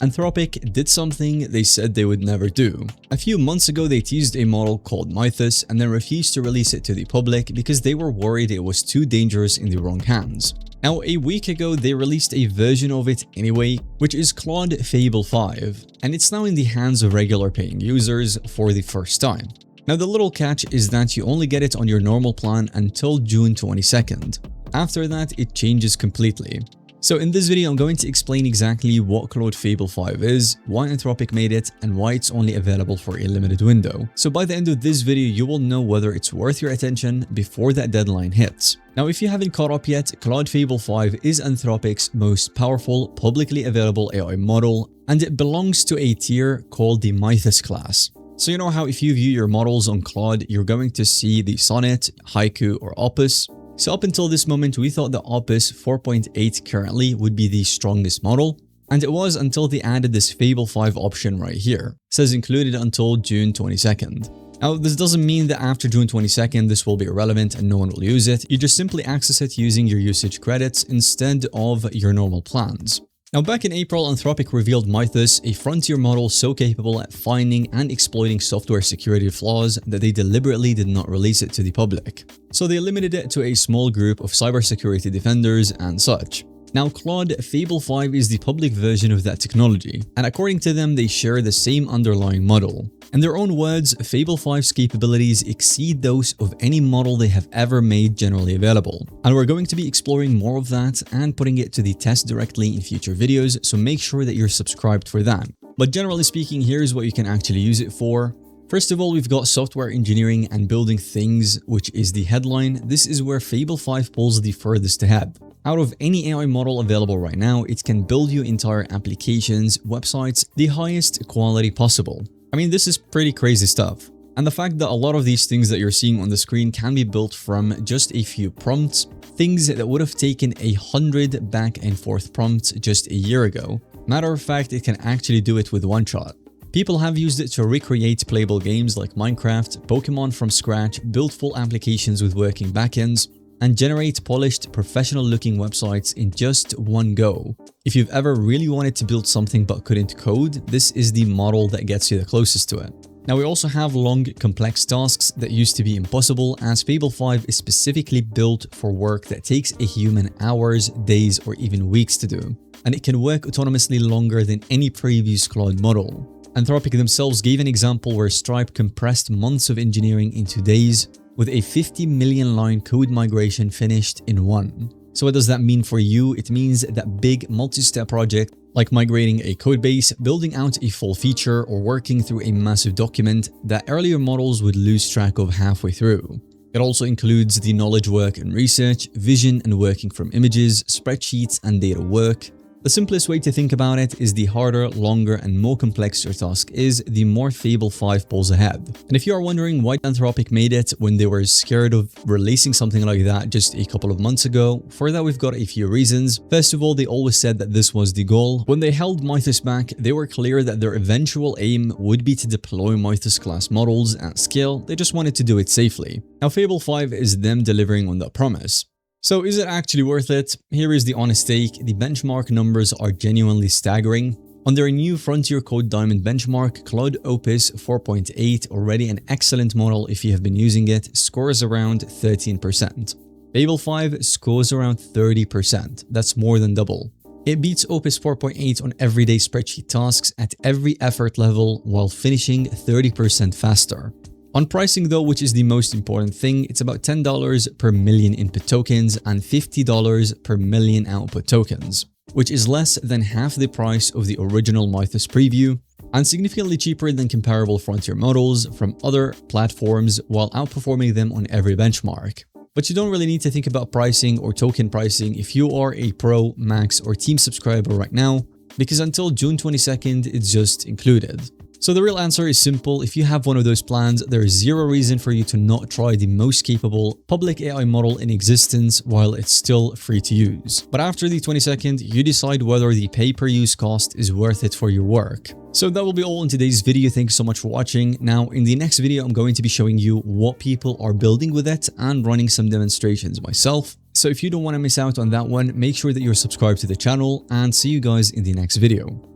Anthropic did something they said they would never do. A few months ago, they teased a model called Mythos and then refused to release it to the public because they were worried it was too dangerous in the wrong hands. Now, a week ago, they released a version of it anyway, which is Claude Fable 5, and it's now in the hands of regular paying users for the first time. Now, the little catch is that you only get it on your normal plan until June 22nd. After that, it changes completely. So in this video, I'm going to explain exactly what Claude Fable 5 is, why Anthropic made it, and why it's only available for a limited window. So by the end of this video, you will know whether it's worth your attention before that deadline hits. Now, if you haven't caught up yet, Claude Fable 5 is Anthropic's most powerful, publicly available AI model, and it belongs to a tier called the Mythos class. So you know how if you view your models on Claude, you're going to see the Sonnet, Haiku, or Opus. So up until this moment, we thought the Opus 4.8 currently would be the strongest model, and it was until they added this Fable 5 option right here. It says included until June 22nd. Now, this doesn't mean that after June 22nd, this will be irrelevant and no one will use it. You just simply access it using your usage credits instead of your normal plans. Now, back in April, Anthropic revealed Mythos, a frontier model so capable at finding and exploiting software security flaws that they deliberately did not release it to the public. So they limited it to a small group of cybersecurity defenders and such. Now, Claude Fable 5 is the public version of that technology, and according to them, they share the same underlying model. In their own words, Fable 5's capabilities exceed those of any model they have ever made generally available. And we're going to be exploring more of that and putting it to the test directly in future videos, so make sure that you're subscribed for that. But generally speaking, here's what you can actually use it for. First of all, we've got software engineering and building things, which is the headline. This is where Fable 5 pulls the furthest ahead. Out of any AI model available right now, it can build you entire applications, websites, the highest quality possible. I mean, this is pretty crazy stuff. And the fact that a lot of these things that you're seeing on the screen can be built from just a few prompts, things that would have taken 100 back and forth prompts just a year ago. Matter of fact, it can actually do it with one shot. People have used it to recreate playable games like Minecraft, Pokemon from scratch, build full applications with working backends, and generate polished, professional-looking websites in just one go. If you've ever really wanted to build something but couldn't code, this is the model that gets you the closest to it. Now, we also have long, complex tasks that used to be impossible, as Fable 5 is specifically built for work that takes a human hours, days, or even weeks to do. And it can work autonomously longer than any previous Claude model. Anthropic themselves gave an example where Stripe compressed months of engineering into days, with a 50 million line code migration finished in one. So what does that mean for you? It means that big multi-step project like migrating a codebase, building out a full feature, or working through a massive document that earlier models would lose track of halfway through. It also includes the knowledge work and research, vision and working from images, spreadsheets and data work. The simplest way to think about it is the harder, longer, and more complex your task is, the more Fable 5 pulls ahead. And if you are wondering why Anthropic made it when they were scared of releasing something like that just a couple of months ago, for that we've got a few reasons. First of all, they always said that this was the goal. When they held Mythos back, they were clear that their eventual aim would be to deploy Mythos-class models at scale. They just wanted to do it safely. Now, Fable 5 is them delivering on that promise. So is it actually worth it? Here is the honest take. The benchmark numbers are genuinely staggering. On their new Frontier Code Diamond benchmark, Claude Opus 4.8, already an excellent model if you have been using it, scores around 13%. Fable 5 scores around 30%. That's more than double. It beats Opus 4.8 on everyday spreadsheet tasks at every effort level while finishing 30% faster. On pricing though, which is the most important thing, it's about $10 per million input tokens and $50 per million output tokens, which is less than half the price of the original Mythos preview and significantly cheaper than comparable frontier models from other platforms while outperforming them on every benchmark. But you don't really need to think about pricing or token pricing if you are a Pro, Max, or Team subscriber right now, because until June 22nd, it's just included. So the real answer is simple. If you have one of those plans, there is zero reason for you to not try the most capable public AI model in existence while it's still free to use. But after the 22nd, you decide whether the pay-per-use cost is worth it for your work. So that will be all in today's video. Thanks so much for watching. Now, in the next video, I'm going to be showing you what people are building with it and running some demonstrations myself. So if you don't want to miss out on that one, make sure that you're subscribed to the channel and see you guys in the next video.